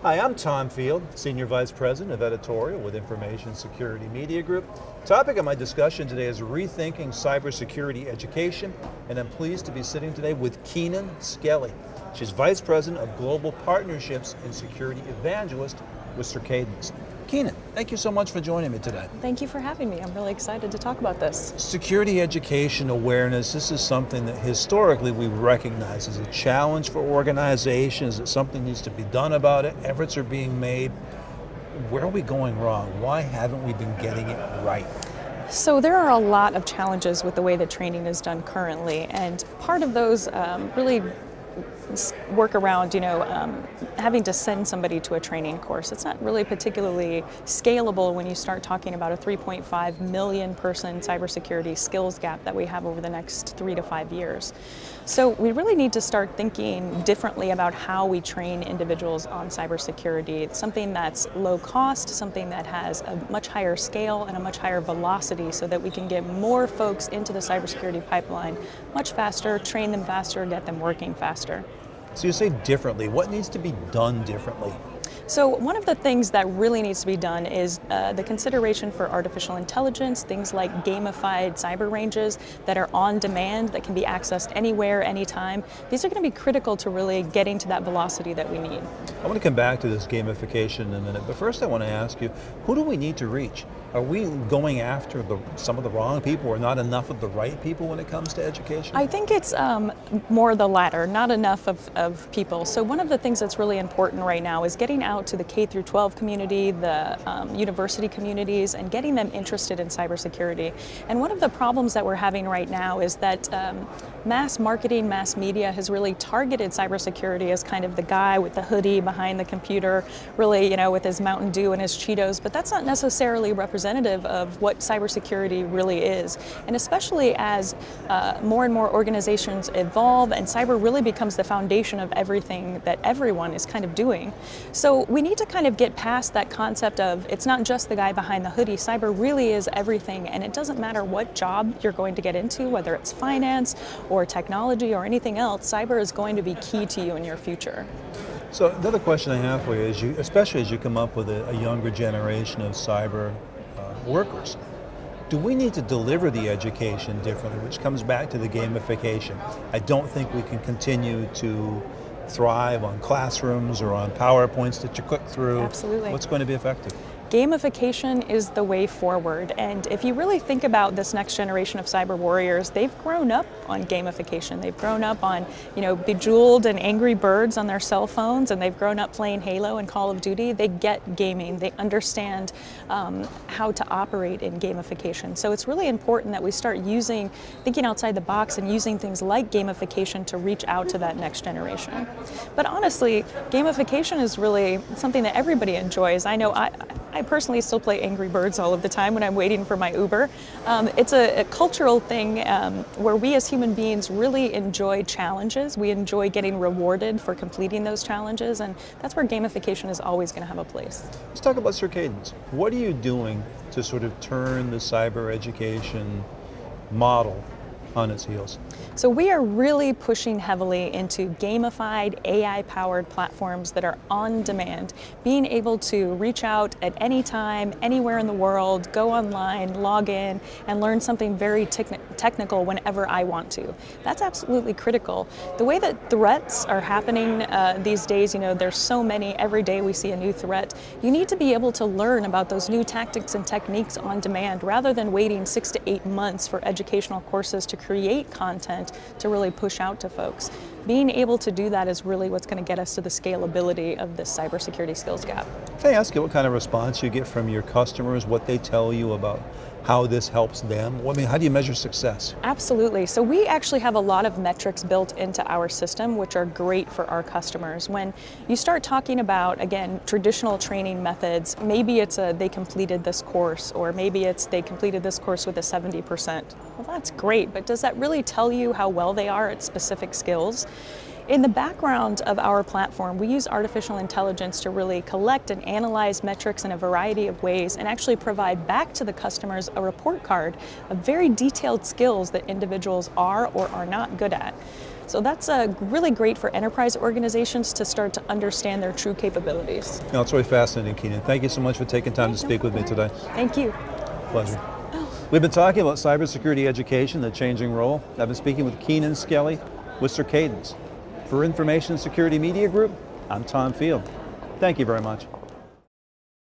Hi, I'm Tom Field, Senior Vice President of Editorial with Information Security Media Group. Topic of my discussion today is Rethinking Cybersecurity Education, and I'm pleased to be sitting today with Keenan Skelly. She's Vice President of Global Partnerships and Security Evangelist with Circadence. Keenan, thank you so much for joining me today. Thank you for having me. I'm really excited to talk about this. Security education awareness, this is something that historically we recognize as a challenge for organizations, that something needs to be done about it, efforts are being made. Where are we going wrong? Why haven't we been getting it right? So there are a lot of challenges with the way that training is done currently, and part of those really work around, having to send somebody to a training course. It's not really particularly scalable when you start talking about a 3.5 million person cybersecurity skills gap that we have over the next 3 to 5 years. So we really need to start thinking differently about how we train individuals on cybersecurity. It's something that's low cost, something that has a much higher scale and a much higher velocity so that we can get more folks into the cybersecurity pipeline much faster, train them faster, get them working faster. So you say differently. What needs to be done differently? So one of the things that really needs to be done is the consideration for artificial intelligence, things like gamified cyber ranges that are on demand, that can be accessed anywhere, anytime. These are going to be critical to really getting to that velocity that we need. I want to come back to this gamification in a minute, but first I want to ask you, who do we need to reach? Are we going after some of the wrong people or not enough of the right people when it comes to education? I think it's more the latter, not enough of people. So one of the things that's really important right now is getting out to the K through 12 community, the university communities, and getting them interested in cybersecurity. And one of the problems that we're having right now is that mass marketing, mass media has really targeted cybersecurity as kind of the guy with the hoodie behind the computer, really, with his Mountain Dew and his Cheetos, but that's not necessarily representative of what cybersecurity really is. And especially as more and more organizations evolve and cyber really becomes the foundation of everything that everyone is kind of doing. So we need to kind of get past that concept of it's not just the guy behind the hoodie. Cyber really is everything, and it doesn't matter what job you're going to get into, whether it's finance or technology or anything else, cyber is going to be key to you in your future. So the other question I have for you is, especially as you come up with a younger generation of cyber workers, do we need to deliver the education differently, which comes back to the gamification? I don't think we can continue to thrive on classrooms or on PowerPoints that you click through. Absolutely. What's going to be effective? Gamification is the way forward, and if you really think about this next generation of cyber warriors, they've grown up on gamification. They've grown up on, Bejeweled and Angry Birds on their cell phones, and they've grown up playing Halo and Call of Duty. They get gaming. They understand how to operate in gamification. So it's really important that we start thinking outside the box and using things like gamification to reach out to that next generation. But honestly, gamification is really something that everybody enjoys. I know I personally still play Angry Birds all of the time when I'm waiting for my Uber. It's a cultural thing where we as human beings really enjoy challenges. We enjoy getting rewarded for completing those challenges, and that's where gamification is always going to have a place. Let's talk about Circadence. What are you doing to sort of turn the cyber education model on its heels? So we are really pushing heavily into gamified, AI-powered platforms that are on demand, being able to reach out at any time, anywhere in the world, go online, log in, and learn something very technical whenever I want to. That's absolutely critical. The way that threats are happening these days, there's so many, every day we see a new threat. You need to be able to learn about those new tactics and techniques on demand rather than waiting 6 to 8 months for educational courses to create content to really push out to folks. Being able to do that is really what's going to get us to the scalability of this cybersecurity skills gap. Can I ask you what kind of response you get from your customers, what they tell you about how this helps them? How do you measure success? Absolutely. So we actually have a lot of metrics built into our system, which are great for our customers. When you start talking about, again, traditional training methods, maybe it's they completed this course, or maybe it's they completed this course with a 70%. Well, that's great, but does that really tell you how well they are at specific skills? In the background of our platform, we use artificial intelligence to really collect and analyze metrics in a variety of ways and actually provide back to the customers a report card of very detailed skills that individuals are or are not good at. So that's really great for enterprise organizations to start to understand their true capabilities. No, it's really fascinating, Keenan. Thank you so much for taking time to speak with me today. Thank you. Pleasure. We've been talking about cybersecurity education, the changing role. I've been speaking with Keenan Skelly with Circadence. For Information Security Media Group, I'm Tom Field. Thank you very much.